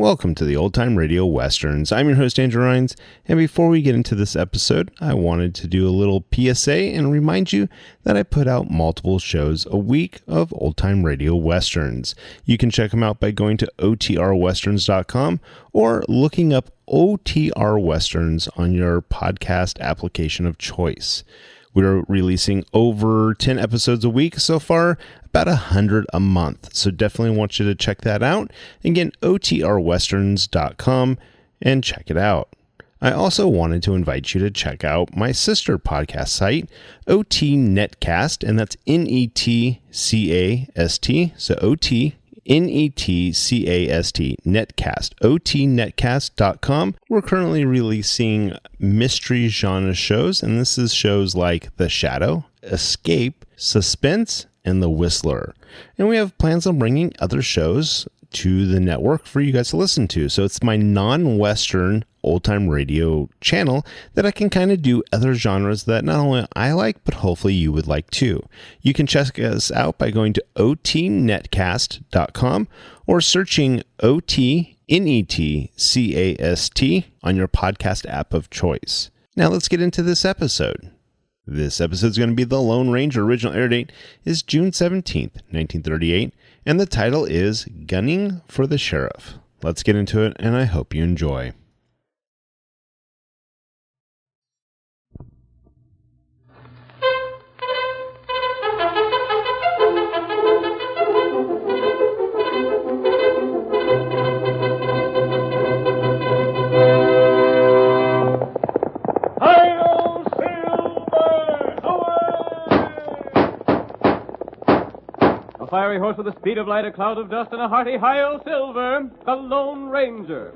Welcome to the Old Time Radio Westerns. I'm your host, Andrew Rhynes, and before we get into this episode, I wanted to do a little PSA and remind you that I put out multiple shows a week of Old Time Radio Westerns. You can check them out by going to otrwesterns.com or looking up OTR Westerns on your podcast application of choice. We're releasing over 10 episodes a week so far, about 100 a month. So definitely want you to check that out. Again, otrwesterns.com and check it out. I also wanted to invite you to check out my sister podcast site, OT Netcast, and that's Netcast. So OT Netcast, Netcast, otnetcast.com. We're currently releasing mystery genre shows, and this is shows like The Shadow, Escape, Suspense, and The Whistler. And we have plans on bringing other shows to the network for you guys to listen to. So it's my non-Western old-time radio channel that I can kind of do other genres that not only I like, but hopefully you would like too. You can check us out by going to otnetcast.com or searching OTNETCAST on your podcast app of choice. Now let's get into this episode. This episode is going to be The Lone Ranger. Original air date is June 17th, 1938, and the title is Gunning for the Sheriff. Let's get into it, and I hope you enjoy. A fiery horse with the speed of light, a cloud of dust, and a hearty Hi-Yo Silver, the Lone Ranger.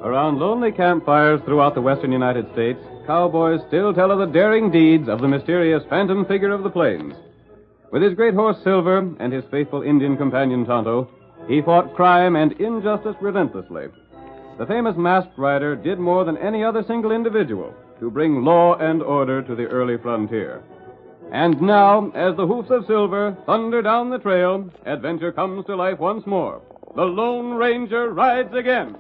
Around lonely campfires throughout the western United States, cowboys still tell of the daring deeds of the mysterious phantom figure of the plains. With his great horse Silver and his faithful Indian companion Tonto, he fought crime and injustice relentlessly. The famous masked rider did more than any other single individual to bring law and order to the early frontier. And now, as the hoofs of Silver thunder down the trail, adventure comes to life once more. The Lone Ranger rides again.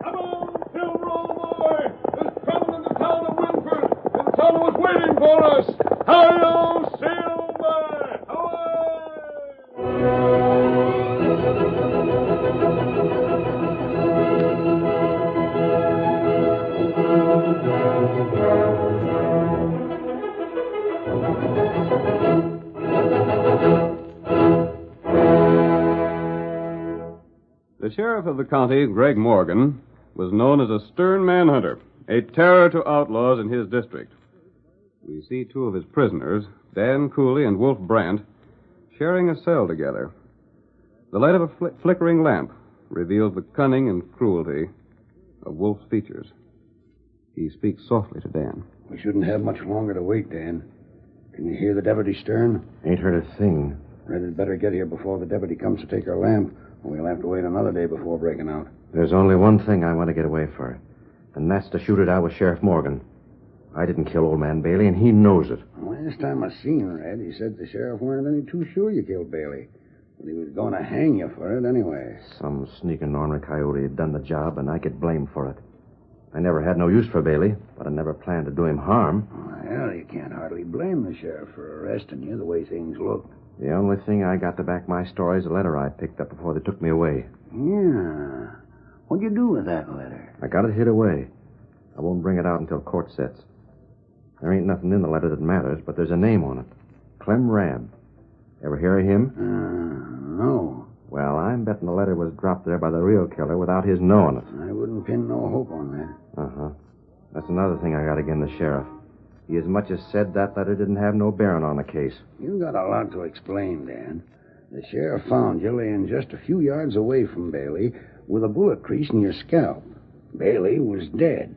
Come on, Silver, old boy! There's trouble in the town of Winford, and Tonto is waiting for us! Hi-yo, Silver! The sheriff of the county, Greg Morgan, was known as a stern manhunter, a terror to outlaws in his district. We see two of his prisoners, Dan Cooley and Wolf Brandt, sharing a cell together. The light of a flickering lamp reveals the cunning and cruelty of Wolf's features. He speaks softly to Dan. We shouldn't have much longer to wait, Dan. Can you hear the deputy stern? Ain't heard a thing. Red had better get here before the deputy comes to take our lamp, or we'll have to wait another day before breaking out. There's only one thing I want to get away for, and that's to shoot it out with Sheriff Morgan. I didn't kill old man Bailey, and he knows it. Last time I seen Red, he said the sheriff weren't any too sure you killed Bailey. But he was going to hang you for it anyway. Some sneaking ornery coyote had done the job, and I get blamed for it. I never had no use for Bailey, but I never planned to do him harm. Well, you can't hardly blame the sheriff for arresting you the way things look. The only thing I got to back my story is a letter I picked up before they took me away. Yeah. What'd you do with that letter? I got it hid away. I won't bring it out until court sets. There ain't nothing in the letter that matters, but there's a name on it. Clem Rabb. Ever hear of him? No. Well, I'm betting the letter was dropped there by the real killer without his knowing it. I wouldn't pin no hope on that. Uh-huh. That's another thing I got again the sheriff. He as much as said that letter didn't have no bearing on the case. You got a lot to explain, Dan. The sheriff found you laying just a few yards away from Bailey with a bullet crease in your scalp. Bailey was dead.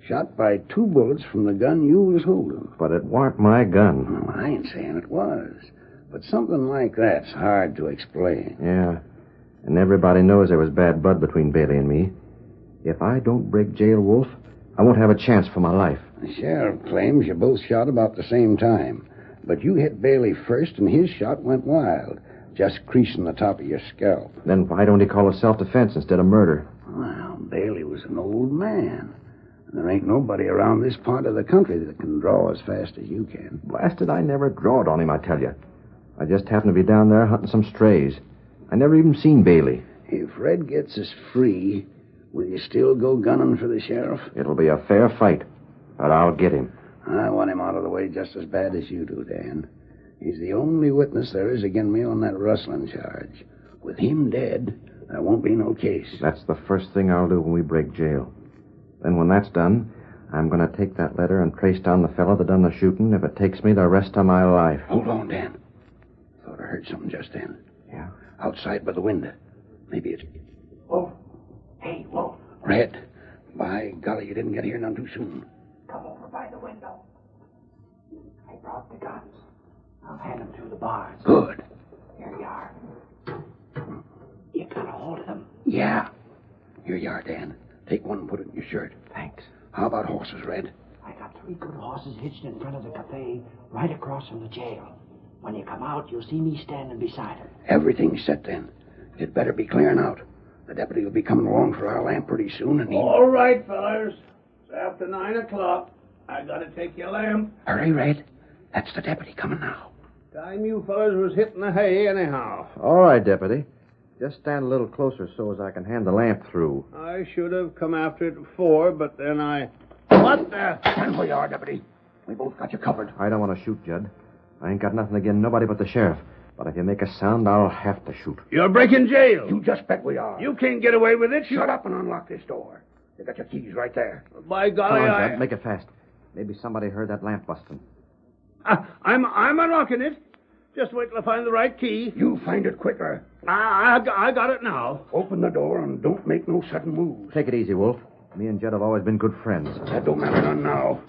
Shot by 2 bullets from the gun you was holding. But it weren't my gun. No, I ain't saying it was. But something like that's hard to explain. Yeah. And everybody knows there was bad blood between Bailey and me. If I don't break jail, Wolf, I won't have a chance for my life. The sheriff claims you both shot about the same time. But you hit Bailey first, and his shot went wild, just creasing the top of your scalp. Then why don't he call it self-defense instead of murder? Well, Bailey was an old man. There ain't nobody around this part of the country that can draw as fast as you can. Blasted, I never drawed on him, I tell you. I just happened to be down there hunting some strays. I never even seen Bailey. If Red gets us free, will you still go gunning for the sheriff? It'll be a fair fight, but I'll get him. I want him out of the way just as bad as you do, Dan. He's the only witness there is against me on that rustling charge. With him dead, there won't be no case. That's the first thing I'll do when we break jail. Then when that's done, I'm going to take that letter and trace down the fellow that done the shooting if it takes me the rest of my life. Hold on, Dan. Thought I heard something just then. Yeah? Outside by the window. Maybe it's... Wolf. Hey, Wolf. Red. By golly, you didn't get here none too soon. Come over by the window. I brought the guns. I'll hand them through the bars. Good. Here you are. You got a hold of them? Yeah. Here you are, Dan. Take one and put it in your shirt. Thanks. How about horses, Red? I got 3 good horses hitched in front of the cafe right across from the jail. When you come out, you'll see me standing beside them. Everything's set then. It better be clearing out. The deputy will be coming along for our lamp pretty soon, and he... All right, fellas. It's after 9 o'clock. I gotta take your lamp. Hurry, Red. That's the deputy coming now. Time you fellas was hitting the hay anyhow. All right, Deputy. Just stand a little closer so as I can hand the lamp through. I should have come after it before, but then I... What the... Stand where you are, deputy. We both got you covered. I don't want to shoot, Judd. I ain't got nothing against nobody but the sheriff. But if you make a sound, I'll have to shoot. You're breaking jail. You just bet we are. You can't get away with it. Shut up and unlock this door. You got your keys right there. By golly, Come on, Judd. Make it fast. Maybe somebody heard that lamp busting. I'm unlocking it. Just wait till I find the right key. You find it quicker. I got it now. Open the door and don't make no sudden moves. Take it easy, Wolf. Me and Judd have always been good friends. That don't matter none now.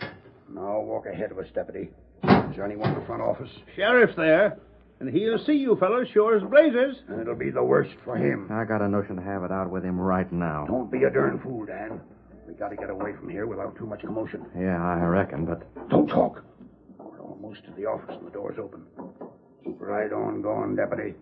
Now walk ahead of us, deputy. Is there anyone in the front office? Sheriff's there, and he'll see you fellas sure as blazes. And it'll be the worst for him. I got a notion to have it out with him right now. Don't be a darn fool, Dan. We got to get away from here without too much commotion. Yeah, I reckon, but... Don't talk. We're almost to the office and the door's open. Keep right on going, deputy.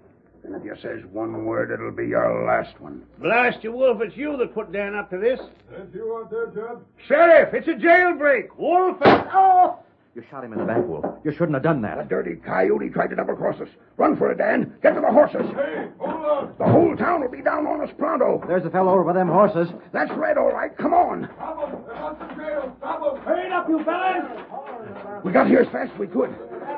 And if you says one word, it'll be your last one. Blast you, Wolf, it's you that put Dan up to this. That's you out there, Judd? Sheriff, it's a jailbreak. Wolf, oh! You shot him in the back, Wolf. You shouldn't have done The that. dirty coyote tried to double-cross us. Run for it, Dan. Get to the horses. Hey, hold on. The whole town will be down on us pronto. There's a fellow over by them horses. That's Red, all right. Come on. Stop him. They're not in jail. Stop him. Hurry up, you fellas. We got here as fast as we could.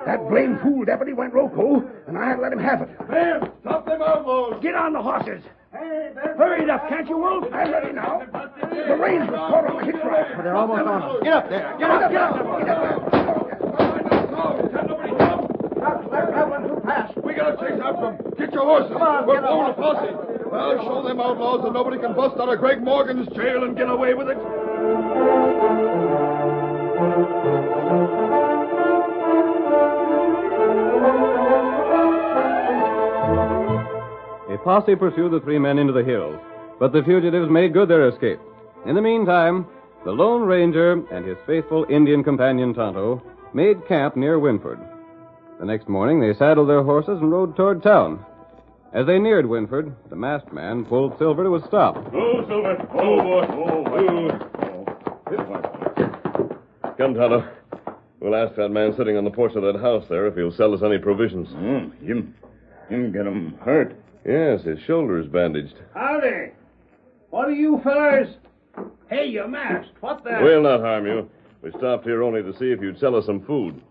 That blame fool deputy went loco, and I had to let him have it. Man, stop them outlaws. Get on the horses. Hurry it up, can't you, Wolf? I'm ready now. The reins was caught on the hitch rack. They're almost on us. Get up there. Get up, get up. Get up there. Can nobody come? They're traveling too fast. We gotta chase after them. Get your horses. We're blowing a posse. I'll show them outlaws that nobody can bust out of Greg Morgan's jail and get away with it. A posse pursued the three men into the hills, but the fugitives made good their escape. In the meantime, the Lone Ranger and his faithful Indian companion Tonto made camp near Winford. The next morning, they saddled their horses and rode toward town. As they neared Winford, the masked man pulled Silver to a stop. Oh, Silver. Oh, boy. Come, Tonto. We'll ask that man sitting on the porch of that house there if he'll sell us any provisions. Him get him hurt. Yes, his shoulder is bandaged. Howdy. What are you fellers? Hey, you're masked. What the... We'll not harm you. We stopped here only to see if you'd sell us some food.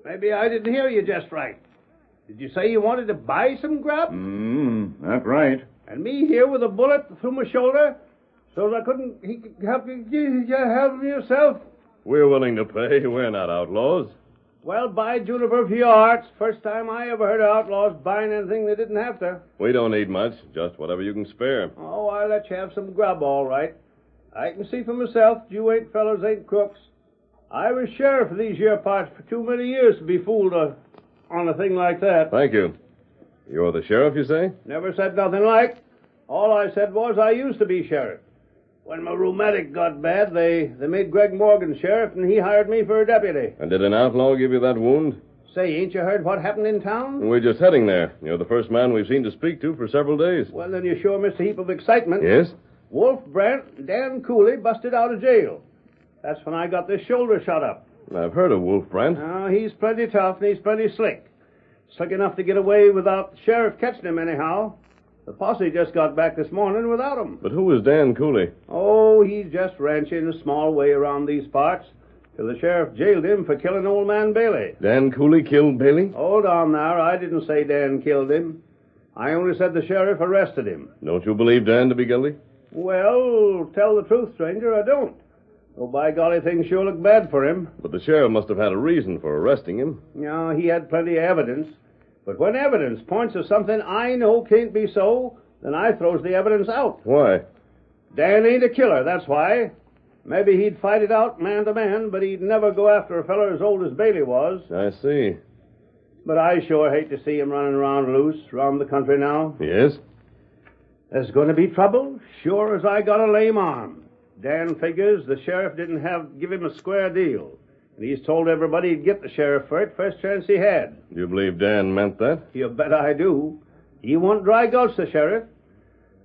Maybe I didn't hear you just right. Did you say you wanted to buy some grub? That's right. And me here with a bullet through my shoulder? So I couldn't... He could help you help yourself? We're willing to pay. We're not outlaws. Well, by Juniper for your arts. First time I ever heard of outlaws buying anything they didn't have to. We don't need much, just whatever you can spare. Oh, I'll let you have some grub, all right. I can see for myself you fellers ain't crooks. I was sheriff of these here parts for too many years to be fooled on a thing like that. Thank you. You're the sheriff, you say? Never said nothing like. All I said was I used to be sheriff. When my rheumatic got bad, they made Greg Morgan sheriff, and he hired me for a deputy. And did an outlaw give you that wound? Say, ain't you heard what happened in town? We're just heading there. You're the first man we've seen to speak to for several days. Well, then you sure missed a heap of excitement. Yes? Wolf Brent and Dan Cooley busted out of jail. That's when I got this shoulder shot up. I've heard of Wolf Brent. Oh, he's plenty tough, and he's plenty slick. Slick enough to get away without the sheriff catching him anyhow. The posse just got back this morning without him. But who is Dan Cooley? Oh, he's just ranching a small way around these parts till the sheriff jailed him for killing old man Bailey. Dan Cooley killed Bailey? Hold on now. I didn't say Dan killed him. I only said the sheriff arrested him. Don't you believe Dan to be guilty? Well, tell the truth, stranger, I don't. Oh, by golly, things sure look bad for him. But the sheriff must have had a reason for arresting him. Yeah, he had plenty of evidence. But when evidence points to something I know can't be so, then I throws the evidence out. Why? Dan ain't a killer, that's why. Maybe he'd fight it out man to man, but he'd never go after a feller as old as Bailey was. I see. But I sure hate to see him running around loose around the country now. Yes? There's going to be trouble, sure as I got a lame arm. Dan figures the sheriff didn't give him a square deal. And he's told everybody he'd get the sheriff for it first chance he had. Do you believe Dan meant that? You bet I do. He won't dry gulch the sheriff.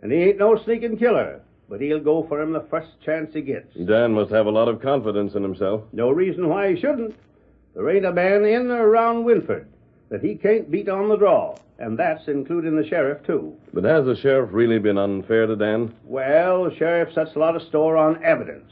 And he ain't no sneaking killer. But he'll go for him the first chance he gets. Dan must have a lot of confidence in himself. No reason why he shouldn't. There ain't a man in or around Winford that he can't beat on the draw. And that's including the sheriff, too. But has the sheriff really been unfair to Dan? Well, the sheriff sets a lot of store on evidence,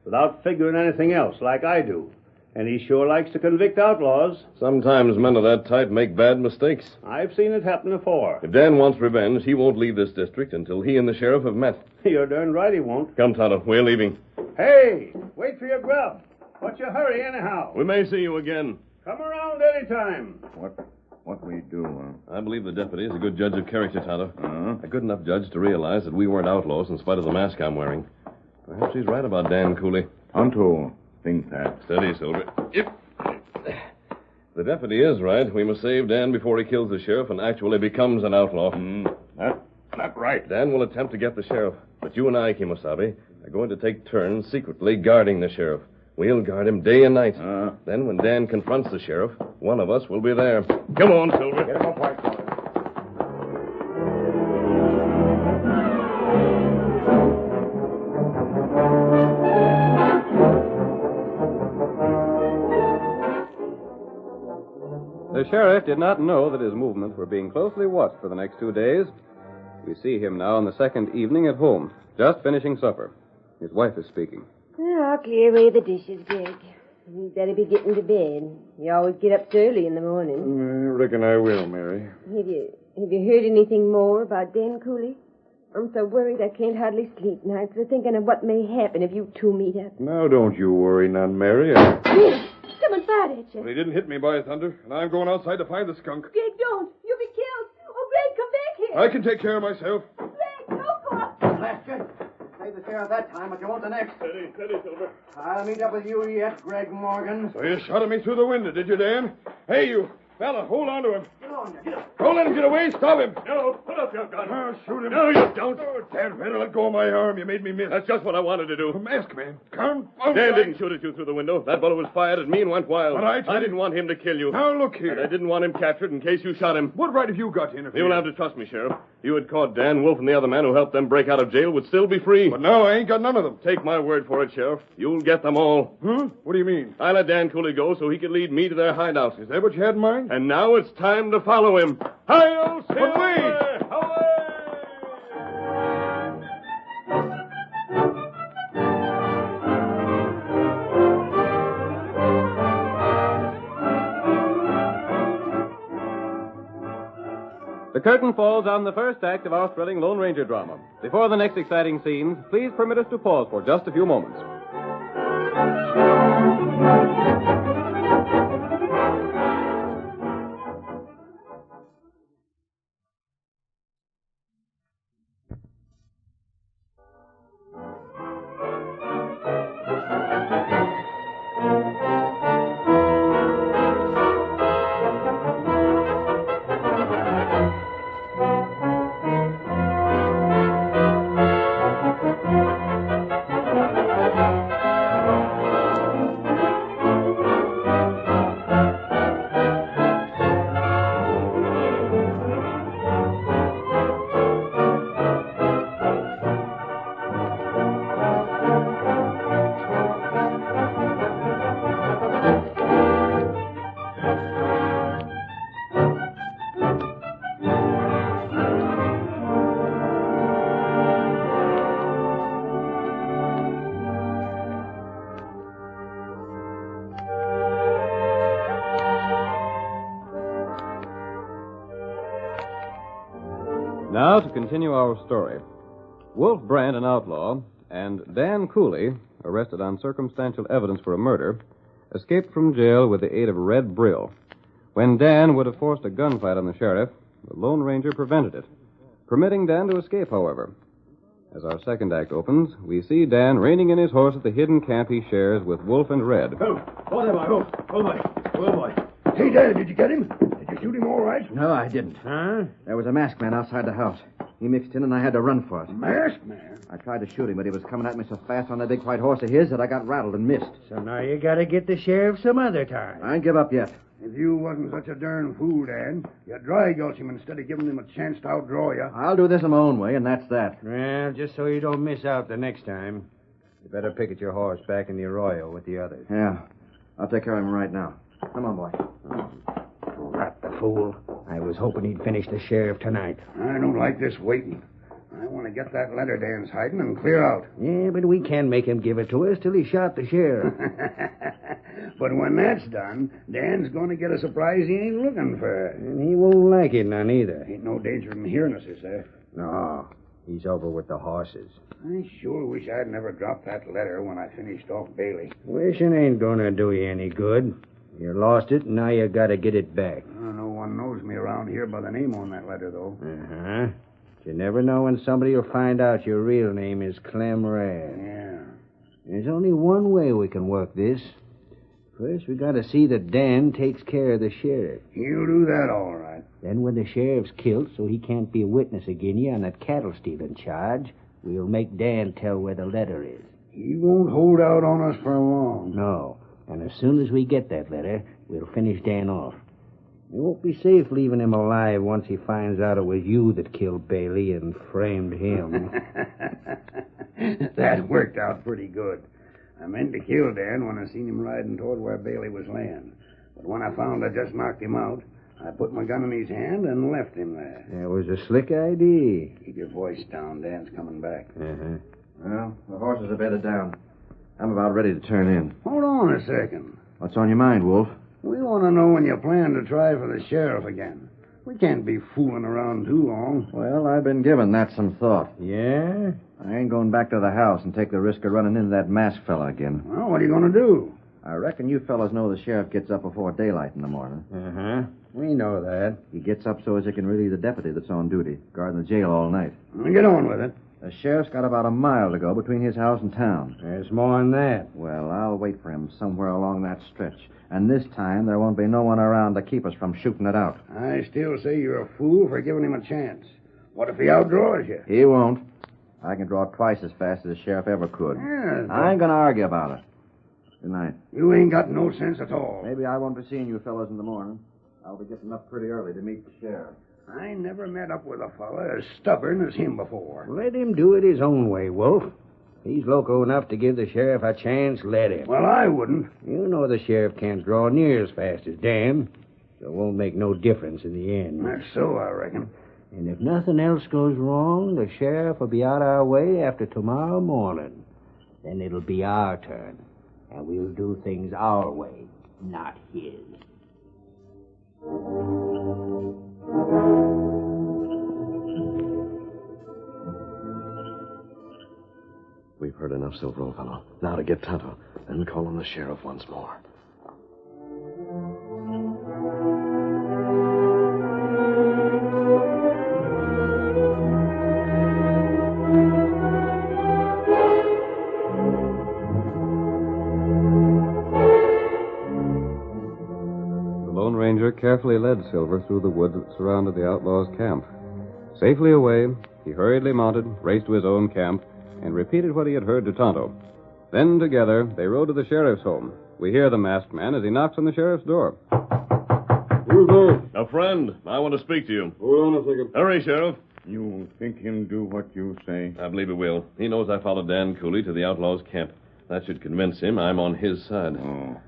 without figuring anything else, like I do. And he sure likes to convict outlaws. Sometimes men of that type make bad mistakes. I've seen it happen before. If Dan wants revenge, he won't leave this district until he and the sheriff have met. You're darn right he won't. Come, Tonto, we're leaving. Hey, wait for your grub. What's your hurry, anyhow? We may see you again. Come around any time. What we do, I believe the deputy is a good judge of character, Tonto. huh? A good enough judge to realize that we weren't outlaws in spite of the mask I'm wearing. Perhaps he's right about Dan Cooley. Tonto think that. Steady, Silver. Yep. The deputy is right. We must save Dan before he kills the sheriff and actually becomes an outlaw. That's right. Dan will attempt to get the sheriff. But you and I, Kimosabe, are going to take turns secretly guarding the sheriff. We'll guard him day and night. Then when Dan confronts the sheriff, one of us will be there. Come on, Silver. Get him up, White. The sheriff did not know that his movements were being closely watched for the next 2 days. We see him now on the second evening at home, just finishing supper. His wife is speaking. I'll clear away the dishes, Greg. You'd better be getting to bed. You always get up so early in the morning. I reckon I will, Mary. Have you heard anything more about Dan Cooley? I'm so worried I can't hardly sleep nights. I'm thinking of what may happen if you two meet up. Now, don't you worry none, Mary. Someone fired at you. Well, he didn't hit me by thunder, and I'm going outside to find the skunk. Greg, don't. You'll be killed. Oh, Greg, come back here. I can take care of myself. Greg, no, go up. Lester, say the took care of that time, but you won't the next. Steady, Silver. I'll meet up with you yet, Greg Morgan. So you shot at me through the window, did you, Dan? Hey, you. Fella, hold on to him. Get on, get up. Don't let him get away. Stop him. No, put up your gun. Oh, shoot him. No, you don't. Oh, Dan, better let go of my arm. You made me miss. That's just what I wanted to do. Mask man. Confound Dan it. didn't shoot at you through the window. That bullet was fired at me and went wild. But I didn't want him to kill you. Now, look here. And I didn't want him captured in case you shot him. What right have you got to interfere? You'll have to trust me, Sheriff. You had caught Dan Wolf, and the other man who helped them break out of jail would still be free. But now I ain't got none of them. Take my word for it, Sheriff. You'll get them all. Huh? What do you mean? I let Dan Cooley go so he could lead me to their hideout. Is that what you had in mind? And now it's time to follow him. Hi-yo, But wait! The curtain falls on the first act of our thrilling Lone Ranger drama. Before the next exciting scenes, please permit us to pause for just a few moments. Now to continue our story. Wolf Brand, an outlaw, and Dan Cooley, arrested on circumstantial evidence for a murder, escaped from jail with the aid of Red Brill. When Dan would have forced a gunfight on the sheriff, the Lone Ranger prevented it, permitting Dan to escape, however. As our second act opens, we see Dan reining in his horse at the hidden camp he shares with Wolf and Red. Oh boy. Hey, Dad, did you get him? Did you shoot him all right? No, I didn't. Huh? There was a masked man outside the house. He mixed in, and I had to run for it. Masked man? I tried to shoot him, but he was coming at me so fast on that big white horse of his that I got rattled and missed. So now you gotta get the sheriff some other time. I ain't give up yet. If you wasn't such a darn fool, Dan, you'd dry gulch him instead of giving him a chance to outdraw you. I'll do this in my own way, and that's that. Well, just so you don't miss out the next time, you better picket your horse back in the arroyo with the others. Yeah. I'll take care of him right now. Come on, boy. Rat the fool. I was hoping he'd finish the sheriff tonight. I don't like this waiting. I want to get that letter Dan's hiding and clear out. Yeah, but we can't make him give it to us till he shot the sheriff. But when that's done, Dan's going to get a surprise he ain't looking for. And he won't like it none either. Ain't no danger in hearing us, is there? No, he's over with the horses. I sure wish I'd never dropped that letter when I finished off Bailey. Wishing ain't gonna do you any good. You lost it, and now you gotta get it back. No one knows me around here by the name on that letter, though. Uh-huh. You never know when somebody will find out your real name is Clem Rad. Yeah. There's only one way we can work this. First, we gotta see that Dan takes care of the sheriff. He'll do that all right. Then when the sheriff's killed so he can't be a witness again you on that cattle stealing charge, we'll make Dan tell where the letter is. He won't hold out on us for long. No. And as soon as we get that letter, we'll finish Dan off. It won't be safe leaving him alive once he finds out it was you that killed Bailey and framed him. That worked out pretty good. I meant to kill Dan when I seen him riding toward where Bailey was laying. But when I found I just knocked him out, I put my gun in his hand and left him there. That was a slick idea. Keep your voice down. Dan's coming back. Uh-huh. Well, the horses are bedded down. I'm about ready to turn in. Hold on a second. What's on your mind, Wolf? We want to know when you plan to try for the sheriff again. We can't be fooling around too long. Well, I've been giving that some thought. Yeah? I ain't going back to the house and take the risk of running into that masked fella again. Well, what are you going to do? I reckon you fellas know the sheriff gets up before daylight in the morning. Uh-huh. We know that. He gets up so as he can relieve the deputy that's on duty, guarding the jail all night. Well, get on with it. The sheriff's got about a mile to go between his house and town. There's more than that. Well, I'll wait for him somewhere along that stretch. And this time, there won't be no one around to keep us from shooting it out. I still say you're a fool for giving him a chance. What if he outdraws you? He won't. I can draw twice as fast as the sheriff ever could. Yeah, I ain't going to argue about it. Good night. You ain't got no sense at all. Maybe I won't be seeing you fellows in the morning. I'll be getting up pretty early to meet the sheriff. I never met up with a fella as stubborn as him before. Let him do it his own way, Wolf. He's loco enough to give the sheriff a chance, let him. Well, I wouldn't. You know the sheriff can't draw near as fast as Dan, so it won't make no difference in the end. That's so, I reckon. And if nothing else goes wrong, the sheriff will be out our way after tomorrow morning. Then it'll be our turn, and we'll do things our way, not his. We've heard enough, Silver, old fellow. Now to get Tonto, then call on the sheriff once more. The Lone Ranger carefully led Silver through the woods that surrounded the outlaws' camp. Safely away, he hurriedly mounted, raced to his own camp, and repeated what he had heard to Tonto. Then, together, they rode to the sheriff's home. We hear the masked man as he knocks on the sheriff's door. Who's there? A friend. I want to speak to you. Hold on a second. Hurry, Sheriff. You think him do what you say? I believe he will. He knows I followed Dan Cooley to the outlaws' camp. That should convince him I'm on his side. Oh.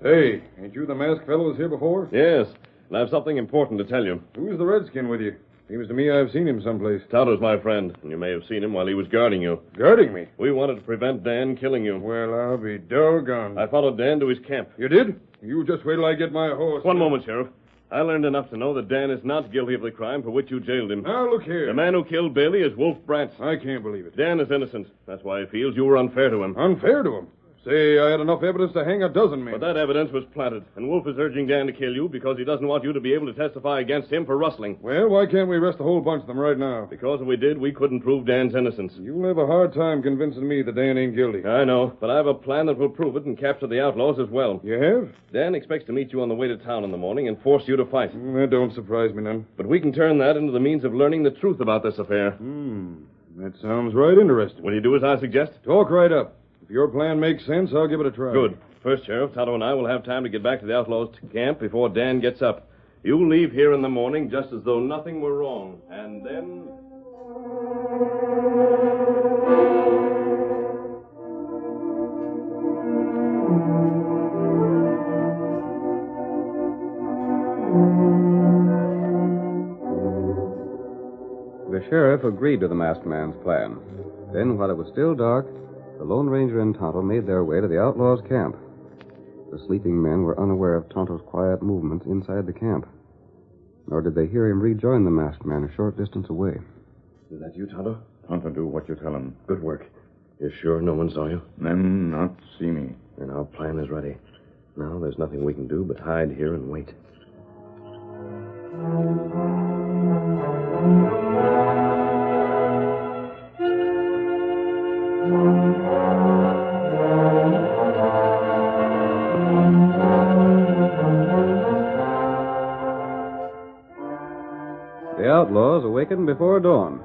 Say, ain't you the masked fellow who was here before? Yes, and I have something important to tell you. Who's the redskin with you? Seems to me I've seen him someplace. Tonto's my friend, and you may have seen him while he was guarding you. Guarding me? We wanted to prevent Dan killing you. Well, I'll be doggone. I followed Dan to his camp. You did? You just wait till I get my horse. One moment, Sheriff. I learned enough to know that Dan is not guilty of the crime for which you jailed him. Now, look here. The man who killed Bailey is Wolf Bratz. I can't believe it. Dan is innocent. That's why he feels you were unfair to him. Unfair to him? Say, I had enough evidence to hang a dozen men. But that evidence was planted, and Wolf is urging Dan to kill you because he doesn't want you to be able to testify against him for rustling. Well, why can't we arrest the whole bunch of them right now? Because if we did, we couldn't prove Dan's innocence. You'll have a hard time convincing me that Dan ain't guilty. I know, but I have a plan that will prove it and capture the outlaws as well. You have? Dan expects to meet you on the way to town in the morning and force you to fight. That don't surprise me none. But we can turn that into the means of learning the truth about this affair. That sounds right interesting. Will you do as I suggest? Talk right up. If your plan makes sense, I'll give it a try. Good. First, Sheriff, Tonto and I will have time to get back to the outlaws' camp before Dan gets up. You leave here in the morning just as though nothing were wrong. And then... The sheriff agreed to the masked man's plan. Then, while it was still dark, the Lone Ranger and Tonto made their way to the outlaws' camp. The sleeping men were unaware of Tonto's quiet movements inside the camp. Nor did they hear him rejoin the masked man a short distance away. Is that you, Tonto? Tonto do what you tell him. Good work. You're sure no one saw you? Them not see me. Then our plan is ready. Now there's nothing we can do but hide here and wait. The outlaws awakened before dawn.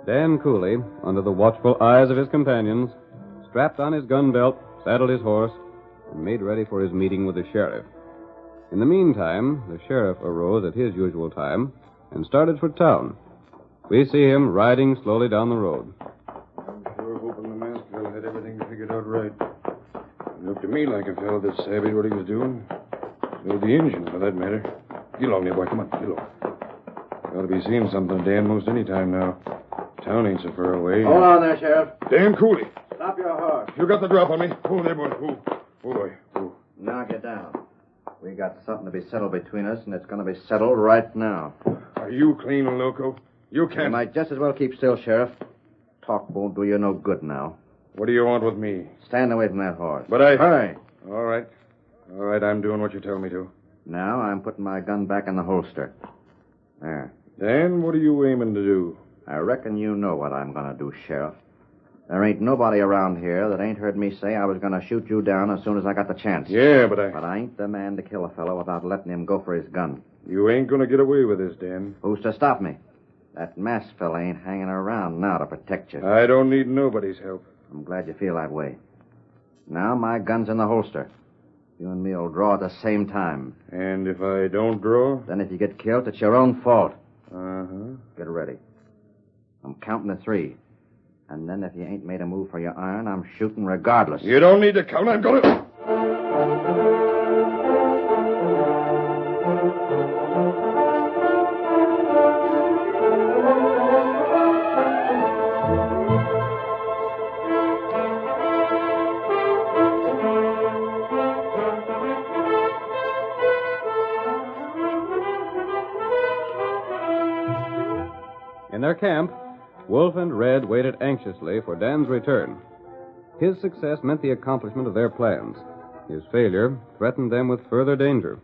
Dan Cooley, under the watchful eyes of his companions, strapped on his gun belt, saddled his horse, and made ready for his meeting with the sheriff. In the meantime, the sheriff arose at his usual time and started for town. We see him riding slowly down the road. I'm sure hoping the masked fellow had everything figured out right. It looked to me like a fellow that savvied what he was doing. So the engine, for that matter. Get along there, boy. Come on, get along. Ought to be seeing something of Dan most any time now. Town ain't so far away. Hold on there, Sheriff. Dan Cooley. Stop your horse. You got the drop on me. Oh, there, boy. Oh, boy. Oh. Now get down. We got something to be settled between us, and it's going to be settled right now. Are you clean, loco? You You can't... might just as well keep still, Sheriff. Talk won't do you no good now. What do you want with me? Stand away from that horse. But I... Hurry. All right. All right, I'm doing what you tell me to. Now I'm putting my gun back in the holster. There. Dan, what are you aiming to do? I reckon you know what I'm going to do, Sheriff. There ain't nobody around here that ain't heard me say I was going to shoot you down as soon as I got the chance. Yeah, but But I ain't the man to kill a fellow without letting him go for his gun. You ain't going to get away with this, Dan. Who's to stop me? That masked fella ain't hanging around now to protect you. I don't need nobody's help. I'm glad you feel that way. Now my gun's in the holster. You and me'll draw at the same time. And if I don't draw? Then if you get killed, it's your own fault. Uh-huh. Get ready. I'm counting to 3. And then if you ain't made a move for your iron, I'm shooting regardless. You don't need to count. I'm going to... In their camp, Wolf and Red waited anxiously for Dan's return. His success meant the accomplishment of their plans. His failure threatened them with further danger.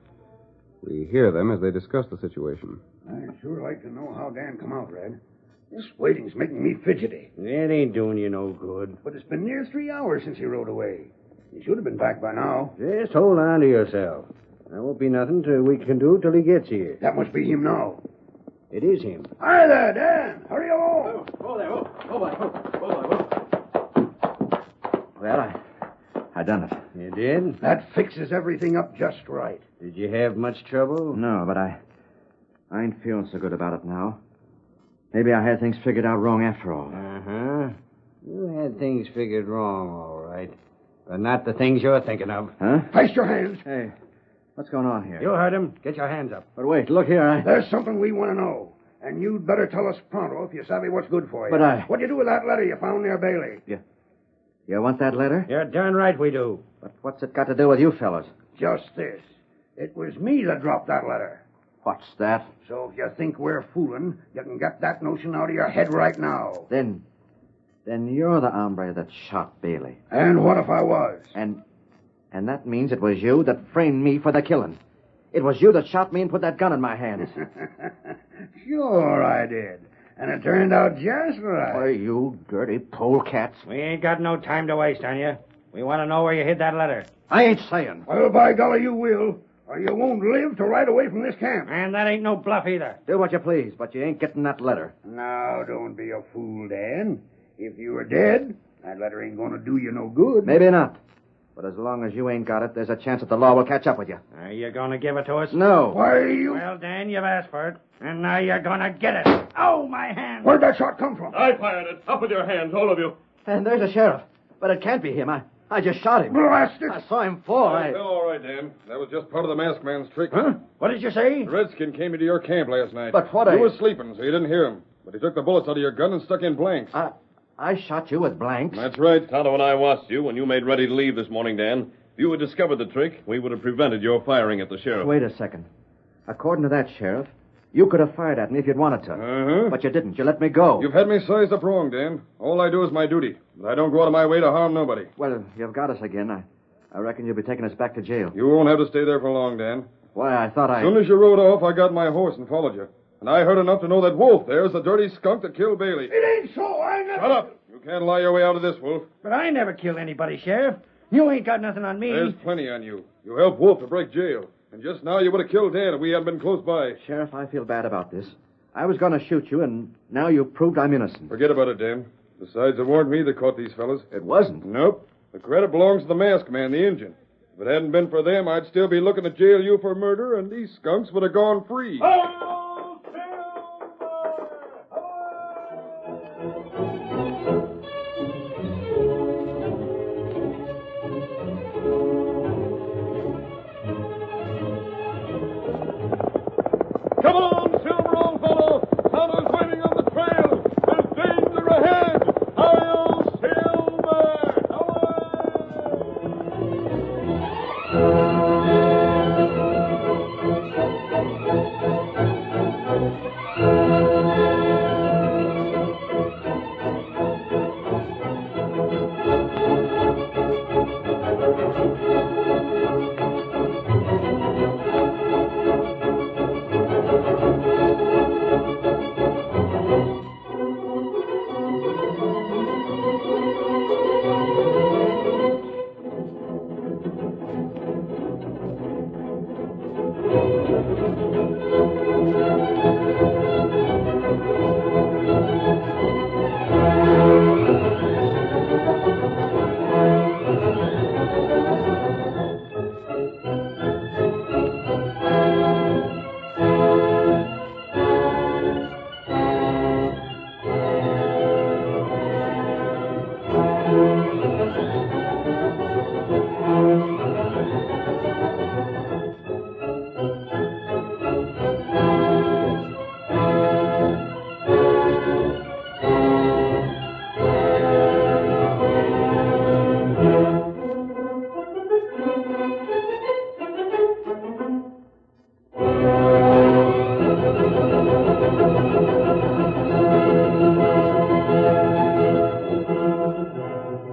We hear them as they discuss the situation. I'd sure like to know how Dan come out, Red. This waiting's making me fidgety. It ain't doing you no good. But it's been near 3 hours since he rode away. He should have been back by now. Just hold on to yourself. There won't be nothing we can do till he gets here. That must be him now. It is him. Hi there, Dan. Hurry along. Well, I done it. You did? That fixes everything up just right. Did you have much trouble? No, but I ain't feeling so good about it now. Maybe I had things figured out wrong after all. Uh-huh. You had things figured wrong, all right. But not the things you're thinking of. Huh? Place your hands. Hey, what's going on here? You heard him. Get your hands up. But wait, look here, There's something we want to know. And you'd better tell us pronto if you savvy what's good for you. But What'd you do with that letter you found near Bailey? You want that letter? You're darn right we do. But what's it got to do with you fellas? Just this. It was me that dropped that letter. What's that? So if you think we're fooling, you can get that notion out of your head right now. Then you're the hombre that shot Bailey. And what if I was? And that means it was you that framed me for the killing. It was you that shot me and put that gun in my hands. Sure I did. And it turned out just right. Why, you dirty polecats. We ain't got no time to waste on you. We want to know where you hid that letter. I ain't saying. Well, by golly, you will. Or you won't live to ride away from this camp. And that ain't no bluff either. Do what you please, but you ain't getting that letter. Now, don't be a fool, Dan. If you were dead, that letter ain't going to do you no good. Maybe not. But as long as you ain't got it, there's a chance that the law will catch up with you. Are you going to give it to us? No. Why, you... Well, Dan, you've asked for it. And now you're going to get it. Oh, my hand. Where'd that shot come from? I fired it. Up with your hands, all of you. And there's the sheriff. But it can't be him. I just shot him. Blast it! I saw him fall. All right, Dan. That was just part of the masked man's trick. Huh? What did you say? The redskin came into your camp last night. But what You were sleeping, so you didn't hear him. But he took the bullets out of your gun and stuck in blanks. I shot you with blanks. That's right. Tonto and I watched you when you made ready to leave this morning, Dan. If you had discovered the trick, we would have prevented your firing at the sheriff. Wait a second. According to that, Sheriff, you could have fired at me if you'd wanted to. Uh-huh. But you didn't. You let me go. You've had me sized up wrong, Dan. All I do is my duty. But I don't go out of my way to harm nobody. Well, you've got us again. I reckon you'll be taking us back to jail. You won't have to stay there for long, Dan. Why, I thought As soon as you rode off, I got my horse and followed you. And I heard enough to know that Wolf there's the dirty skunk that killed Bailey. It ain't so. I never... Shut up. You can't lie your way out of this, Wolf. But I never killed anybody, Sheriff. You ain't got nothing on me. There's plenty on you. You helped Wolf to break jail. And just now you would have killed Dan if we hadn't been close by. Sheriff, I feel bad about this. I was going to shoot you, and now you've proved I'm innocent. Forget about it, Dan. Besides, it weren't me that caught these fellas. It wasn't. Nope. The credit belongs to the masked man, the Injun. If it hadn't been for them, I'd still be looking to jail you for murder, and these skunks would have gone free. Come on, Silver, old fellow. Tonto's waiting on the trail. There's danger ahead. Hi-yo, Silver. Away!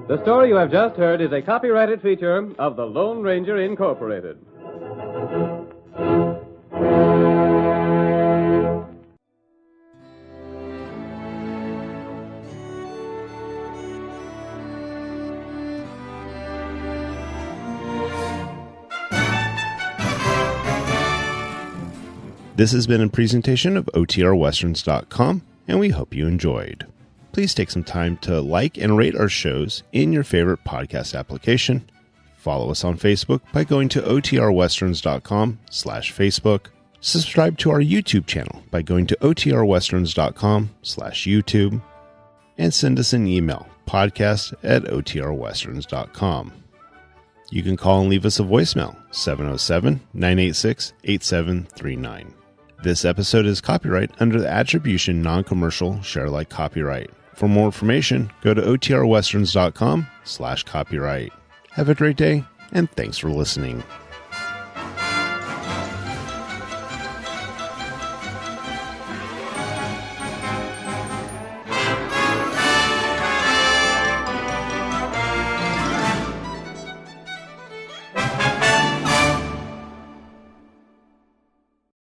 The story you have just heard is a copyrighted feature of the Lone Ranger Incorporated. This has been a presentation of OTRWesterns.com, and we hope you enjoyed. Please take some time to like and rate our shows in your favorite podcast application. Follow us on Facebook by going to OTRWesterns.com/Facebook. Subscribe to our YouTube channel by going to OTRWesterns.com/YouTube. And send us an email, podcast@OTRWesterns.com. You can call and leave us a voicemail, 707-986-8739. This episode is copyright under the Attribution Non-Commercial Share Alike Copyright. For more information, go to OTRWesterns.com/copyright. Have a great day, and thanks for listening.